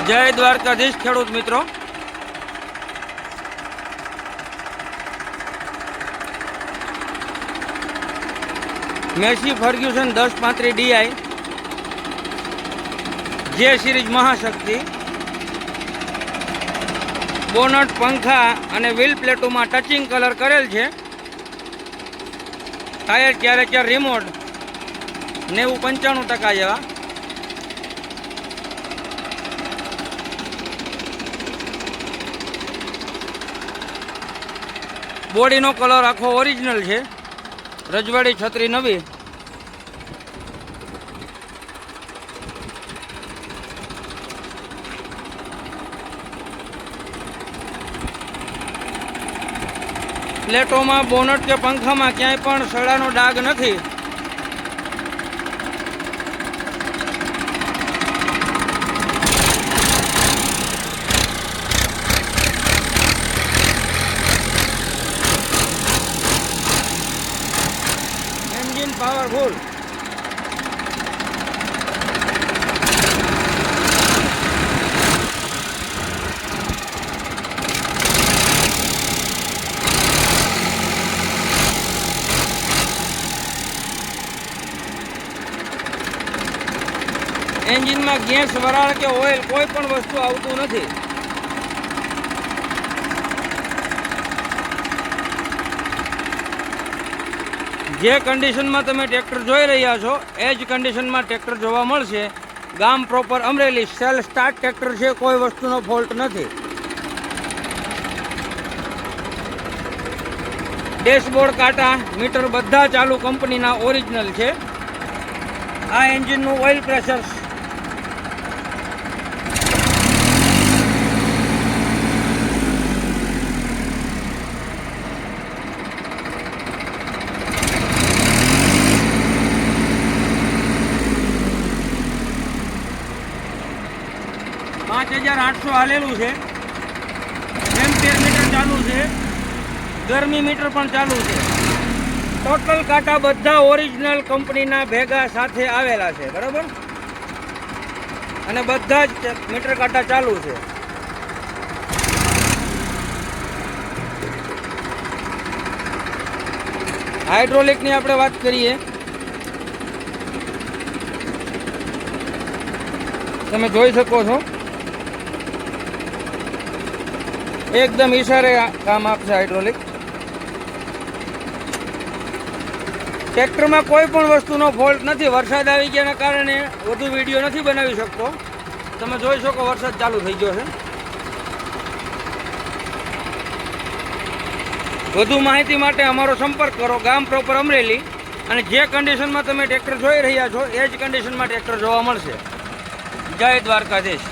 જય દ્વારકાધીશ ખેડૂત મિત્રો। મેસી ફર્ગ્યુસન 1035 DI જે સિરીઝ મહાશક્તિ બોનટ પંખા અને વ્હીલ પ્લેટોમાં ટચિંગ કલર કરેલ છે। ટાયર ક્યારે રિમોટ 90-95% જેવા। બોડીનો કલર આખો ઓરિજિનલ છે। રજવાડી છત્રી નવી। પ્લેટોમાં બોનટ કે પંખામાં ક્યાંય પણ સડાનો ડાઘ નથી। Engine powerful. એન્જિનમાં ગેસ વરાળ કે ઓઇલ કોઈ પણ વસ્તુ આવતું નથી। જે કન્ડિશનમાં તમે ટ્રેક્ટર જોઈ રહ્યા છો એ જ કન્ડિશનમાં ટ્રેક્ટર જોવા મળશે। ગામ proper Amreli, cell start tractor છે, કોઈ વસ્તુનો ફોલ્ટ નથી। ડેશબોર્ડ કાંટા મીટર બધા ચાલુ કંપનીના ઓરિજિનલ છે। આ એન્જિનનું ઓઇલ પ્રેશર ₹5800 હાલેલું છે। એમ્પિયર મીટર ચાલુ છે, ગરમી મીટર પણ ચાલુ છે। ટોટલ કાંટા બધા ઓરિજિનલ કંપનીના ભેગા સાથે આવેલા છે, બરાબર। અને બધા જ મીટર કાંટા ચાલુ છે। હાઇડ્રોલિકની આપણે વાત કરીએ, તમે જોઈ શકો છો એકદમ ઈશારે કામ આપશે હાઇડ્રોલિક। ટ્રેક્ટરમાં કોઈ પણ વસ્તુનો ફોલ્ટ નથી। વરસાદ આવી ગયાના કારણે વધુ વિડીયો નથી બનાવી શકતો। તમે જોઈ શકો વરસાદ ચાલુ થઈ ગયો છે। વધુ માહિતી માટે અમારો સંપર્ક કરો। ગામ પ્રોપર અમરેલી, અને જે કન્ડિશનમાં તમે ટ્રેક્ટર જોઈ રહ્યા છો એ જ કન્ડિશનમાં ટ્રેક્ટર જોવા મળશે। જય દ્વારકાધીશ।